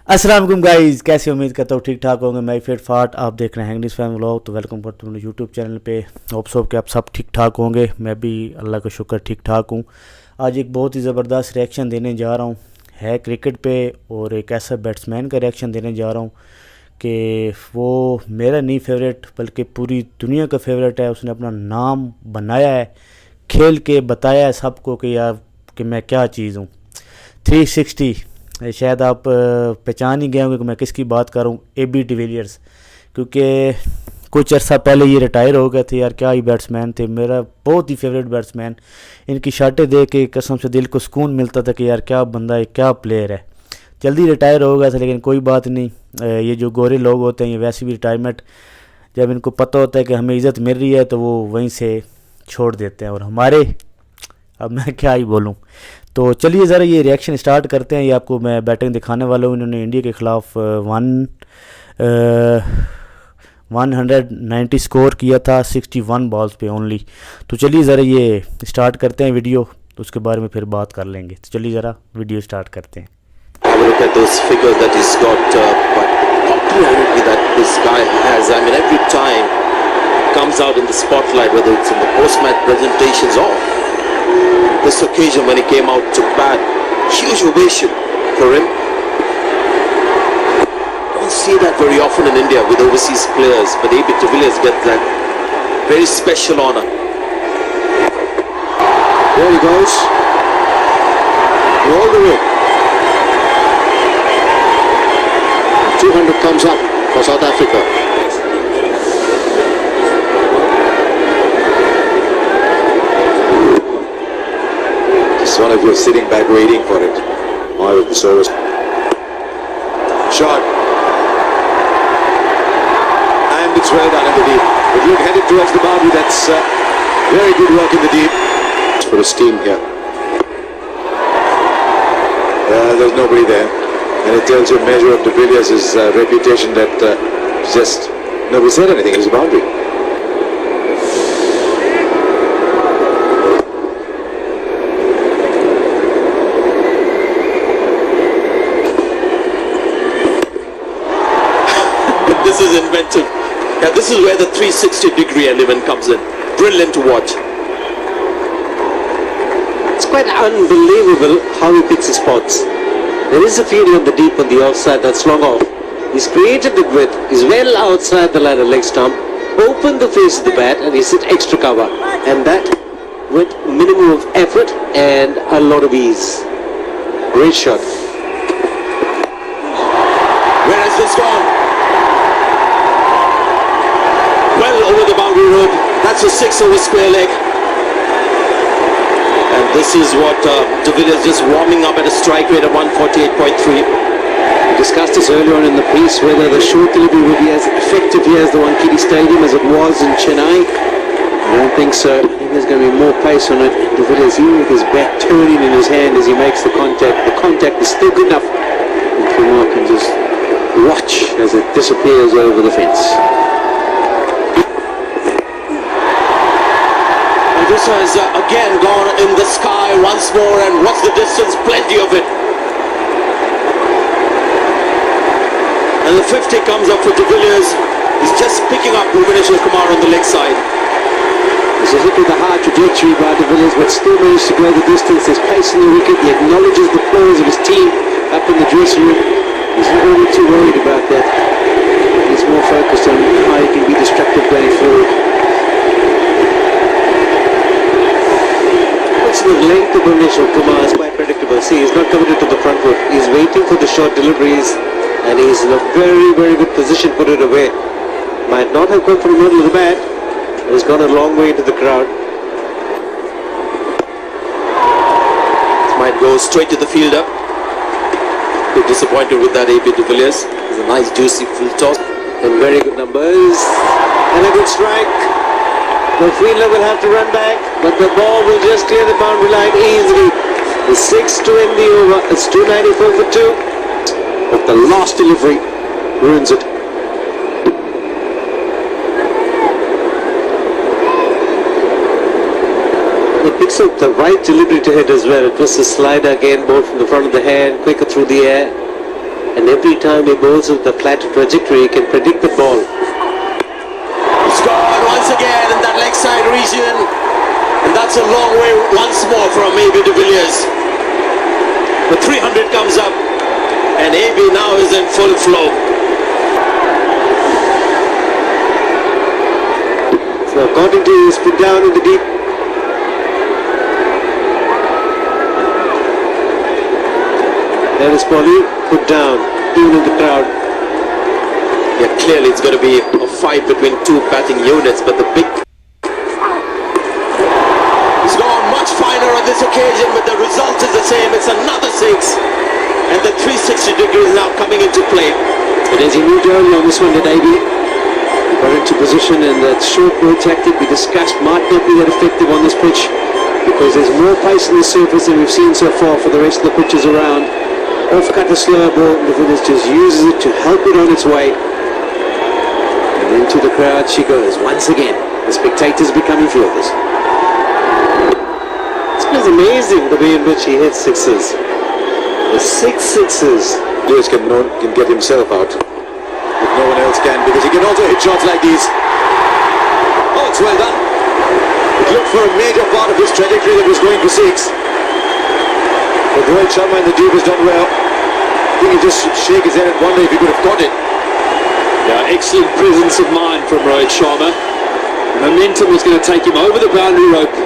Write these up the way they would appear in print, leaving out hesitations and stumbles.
अस्सलाम वालेकुम गाइस, कैसे उम्मीद करता हूँ ठीक ठाक होंगे। मैं फिट फाट, आप देख रहे हैं इंग्लिश फैन व्लॉग। तो वेलकम करता हूँ यूट्यूब चैनल पे। होप सो कि आप सब ठीक ठाक होंगे। मैं भी अल्लाह का शुक्र ठीक ठाक हूँ। आज एक बहुत ही ज़बरदस्त रिएक्शन देने जा रहा हूँ है क्रिकेट पे, और एक ऐसा बैट्समैन का रिएक्शन देने जा रहा हूँ कि वो मेरा नहीं फेवरेट बल्कि पूरी दुनिया का फेवरेट है। उसने अपना नाम बनाया है, खेल के बताया है सबको कि यार कि मैं क्या चीज़ हूँ। 360, शायद आप पहचान ही गए होंगे कि मैं किसकी बात कर रहा हूँ। AB डिविलियर्स, क्योंकि कुछ अर्सा पहले ये रिटायर हो गए थे। यार क्या ही बैट्समैन थे, मेरा बहुत ही फेवरेट बैट्समैन। इनकी शाटें देख के कसम से दिल को सुकून मिलता था कि यार क्या बंदा है, क्या प्लेयर है। जल्दी रिटायर हो गया था, लेकिन कोई बात नहीं। ये जो गोरे लोग होते हैं, ये वैसे भी रिटायरमेंट जब इनको पता होता है कि हमें इज़्ज़त मिल रही है तो वो वहीं से छोड़ देते हैं। और हमारे, अब मैं क्या ही बोलूँ। तो चलिए ज़रा ये रिएक्शन स्टार्ट करते हैं। ये आपको मैं बैटिंग दिखाने वाला हूँ। इन्होंने इंडिया के ख़िलाफ़ 190 स्कोर किया था 61 बॉल्स पे ओनली। तो चलिए ज़रा ये स्टार्ट करते हैं वीडियो, तो उसके बारे में फिर बात कर लेंगे। तो चलिए ज़रा वीडियो स्टार्ट करते हैं। Have a look at those figures that he's got, but popularity that this guy has. I mean, every time comes out in the spotlight, whether it's in the post-match presentations or this occasion when he came out to bat. Huge ovation for him. Don't see that very often in India with overseas players, but AB de Villiers gets that very special honor. There he goes, all the way. 200 comes up for South Africa. Just one of you sitting back waiting for it. Why with the service? Shot. And it's well done in the deep. If you're headed towards the boundary, that's very good work in the deep. For his team here. There's nobody there. And it tells you a measure of de Villiers' reputation that just nobody said anything. It was a boundary. This is inventive. Yeah, this is where the 360-degree element comes in. Brilliant to watch. It's quite unbelievable how he picks his spots. There is a field on the deep on the offside that's long off. He's created the width, he's well outside the line of leg stump, opened the face of the bat and he's hit extra cover. And that with minimum of effort and a lot of ease. Great shot. Where has this gone? Well over the boundary rope. That's a 6 over square leg. And this is what de Villiers just warming up at a strike rate of 148.3. We discussed this earlier on in the piece, whether the short delivery would be as effective here as the Wankhede Stadium as it was in Chennai. I don't think so. I think there's going to be more pace on it. De Villiers, even with his bat turning in his hand as he makes the contact is still good enough. And Kumar can just watch as it disappears over the fence. This has again gone in the sky once more, and what's the distance? Plenty of it. And the 50 comes up for de Villiers. He's just picking up Bhuvaneshwar Kumar on the leg side. This is hit with a hard trajectory by de Villiers, but still managed to go the distance. There's pace in the wicket. He acknowledges the flaws of his team up in the dressing room. He's not really too worried about that. He's more focused on how he can be destructive going forward. The length of Bhuvaneshwar Kumar is quite predictable. See, he's not committed to the front foot. He's waiting for the short deliveries and he's in a very, very good position to put it away. Might not have come from the middle of the bat, but he's gone a long way into the crowd. This might go straight to the fielder. Bit disappointed with that AB de Villiers. It's a nice juicy full toss. And very good numbers. And a good strike. The fielder will have to run back, but the ball will just clear the boundary line easily. The 6 to end the over. It's 294 for 2. But the last delivery ruins it. He picks up the right delivery to hit as well. It was a slider again, both from the front of the hand, quicker through the air. and every time he bowls with the flat trajectory, he can predict the ball. Scored once again in that leg side region, and that's a long way once more from AB de Villiers. The 300 comes up, and AB now is in full flow. So according to his put down in the deep. There is Polly, put down, even in the crowd. Yeah, clearly it's going to be a fight between two batting units, but the big... He's gone much finer on this occasion, but the result is the same. It's another 6, and the 360 degrees now coming into play. But as he moved early on this one, did AB, he got into position, and that short ball tactic we discussed might not be that effective on this pitch, because there's more pace on the surface than we've seen so far for the rest of the pitches around. Off-cut a slower ball, and the Villiers just uses it to help it on its way. And into the crowd she goes once again. The spectators becoming fielders. It's amazing the way in which he hits sixes. The 6 sixes. Villiers can get himself out, but no one else can, because he can also hit shots like these. Oh, it's well done. It looked for a major part of his trajectory that was going for 6. But Rohit Sharma in the deep has done well. I think he just shake his head and wonder if he could have caught it. Yeah, excellent presence of mind from Rohit Sharma. Momentum was going to take him over the boundary rope.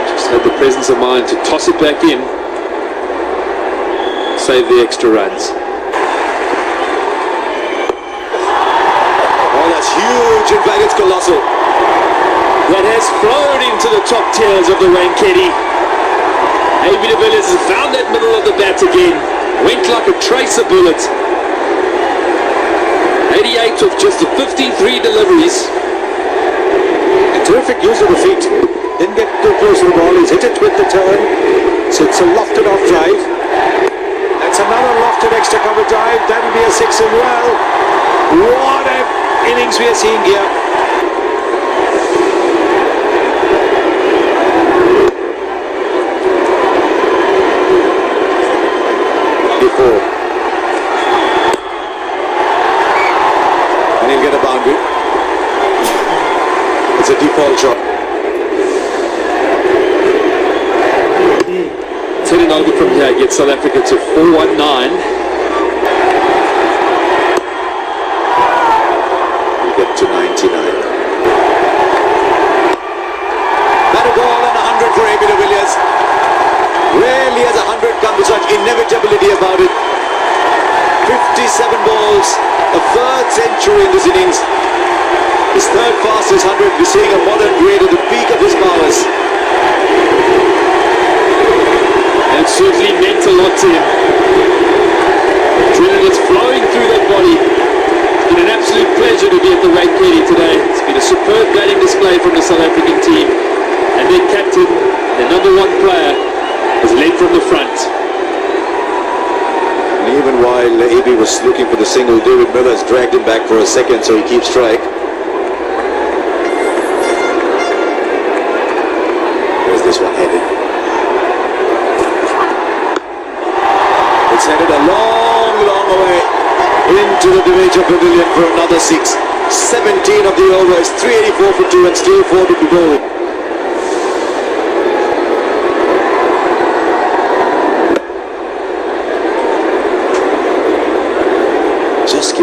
Just had the presence of mind to toss it back in, save the extra runs. Oh, that's huge. In fact, it's colossal. That has flown into the top tiers of the Wanketi. AB de Villiers has found that middle of the bat again. Went like a tracer bullet. 88 of just the 53 deliveries. A terrific use of the feet. Didn't get too close to the ball. He's hit it with the turn. So it's a lofted off drive. That's another lofted extra cover drive. That'll be a 6 as well. What an innings we are seeing here. And he'll get a boundary. It's a default shot. Turning over from here gets South Africa to 419. We get to 99. That a ball and 100 for AB de Villiers. Rarely has 100 come with such inevitability about it. 57 balls, a third century in this innings. His third fastest 100. We're seeing a modern grade at the peak of his powers. And it certainly meant a lot to him. Adrenaline is flowing through that body. It's been an absolute pleasure to be at the Wanketi today. It's been a superb batting display from the South African team. And their captain, their number 1 player, has led from the front. And even while AB was looking for the single, David Miller has dragged him back for a second, so he keeps strike. Where's this one headed? It's headed a long, long way into the Devaja Pavilion for another 6. 17 of the overs, 384 for 2 and still 4 to be bowling.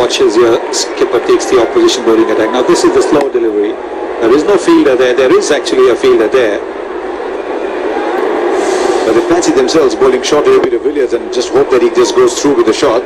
Watch as your skipper takes the opposition bowling attack. Now this is the slow delivery. There is no fielder there. There is actually a fielder there. But they fancy themselves bowling short to AB de Villiers and just hope that he just goes through with the shot.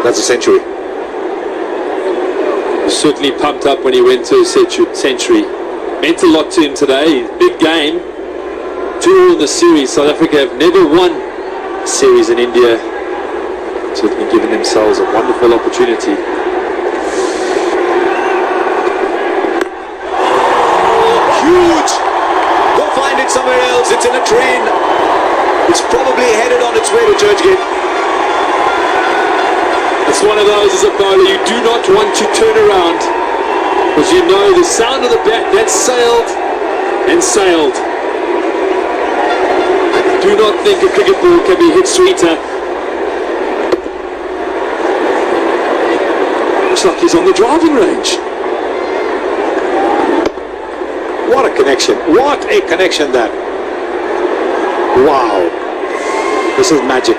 That's a century. He was certainly pumped up when he went to a century. Meant a lot to him today. Big game. 2 in the series. South Africa have never won a series in India. Certainly given themselves a wonderful opportunity. Huge! Go find it somewhere else. It's in a train. It's probably headed on its way to Churchgate. It's one of those as a bowler you do not want to turn around, because you know the sound of the bat, that sailed and sailed. do not think a cricket ball can be hit sweeter. Looks like he's on the driving range. What a connection. What a connection that. Wow. This is magic.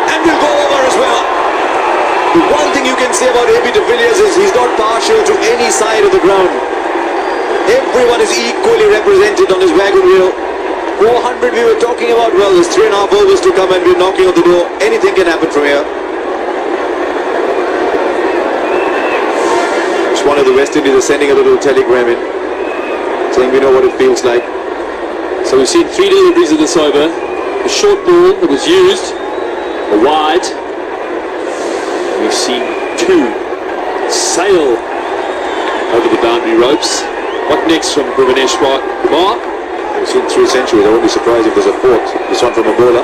And will go over as well. The one thing you can say about AB de Villiers is he's not partial to any side of the ground. Everyone is equally represented on his wagon wheel. 400 we were talking about. Well, there's 3.5 overs to come and we're knocking on the door. Anything can happen from here. Just one of the West Indies are sending a little telegram in, saying we know what it feels like. So we've seen 3 deliveries of this over. The short ball that was used, a wide. We've seen 2 sail over the boundary ropes. What next from Bhuvaneshwar Kumar? We've seen 3 centuries. I won't be surprised if there's a 4th. This one from a bowler.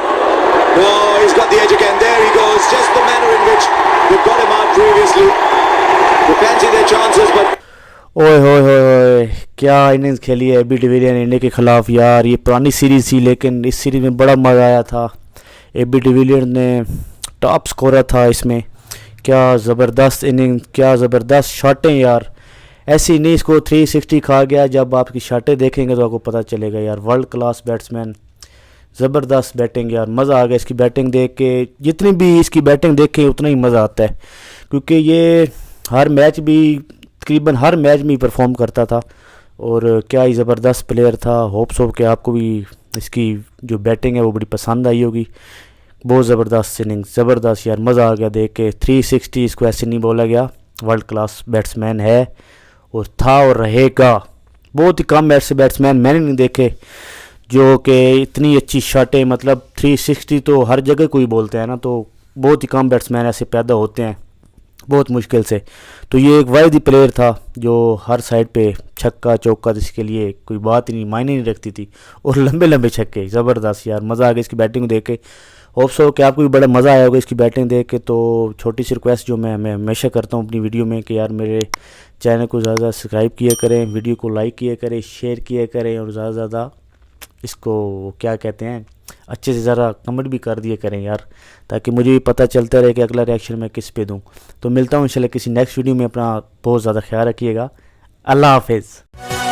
No, he's got the edge again. There he goes. Just the manner in which they've got him out previously. They fancy their chances, but ओए होए होए होए, क्या innings खेली है AB de Villiers ने India के ख़िलाफ़ यार। ये पुरानी सीरीज़ थी लेकिन इस सीरीज़ में बड़ा मज़ा आया था। एबी डिविलियर ने टॉप स्कोरर था इसमें। क्या ज़बरदस्त इनिंग, क्या ज़बरदस्त शॉटें यार। ऐसी नहीं इसको 360 खा गया। जब आपकी शॉटें देखेंगे तो आपको पता चलेगा यार, वर्ल्ड क्लास बैट्समैन, ज़बरदस्त बैटिंग यार। मज़ा आ गया इसकी बैटिंग देख के। जितनी भी इसकी बैटिंग देखें उतना ही मज़ा आता है, क्योंकि ये हर मैच भी, तकरीबन हर मैच में ही परफॉर्म करता था। और क्या ही ज़बरदस्त प्लेयर था। होप्स हो कि आपको भी इसकी जो बैटिंग है वो बड़ी पसंद आई होगी। बहुत ज़बरदस्त इनिंग, ज़बरदस्त यार, मज़ा आ गया देख के। 360 इसको ऐसे नहीं बोला गया। वर्ल्ड क्लास बैट्समैन है और था और रहेगा। बहुत ही कम ऐसे बैट्समैन मैंने नहीं देखे जो कि इतनी अच्छी शॉटें, मतलब 360 तो हर जगह कोई बोलते हैं ना, तो बहुत ही कम बैट्समैन ऐसे पैदा होते हैं, बहुत मुश्किल से। तो ये एक वाहिद ही प्लेयर था जो हर साइड पे छक्का चौका, इसके लिए कोई बात ही नहीं, मायने नहीं रखती थी। और लंबे लंबे छक्के, ज़बरदस्त यार, मज़ा आ गया इसकी बैटिंग देख के। होप्स हो कि आपको भी बड़ा मज़ा आया होगा इसकी बैटिंग देख के। तो छोटी सी रिक्वेस्ट जो मैं हमेशा करता हूँ अपनी वीडियो में कि यार मेरे चैनल को ज़्यादा सब्सक्राइब किया करें, वीडियो को लाइक किया करें, शेयर किया करें, और ज़्यादा से ज़्यादा इसको क्या कहते हैं, अच्छे से ज़रा कमेंट भी कर दिया करें यार, ताकि मुझे भी पता चलता रहे कि अगला रिएक्शन मैं किस पे दूँ। तो मिलता हूँ इंशाल्लाह किसी नेक्स्ट वीडियो में। अपना बहुत ज़्यादा ख्याल रखिएगा। अल्लाह हाफिज़।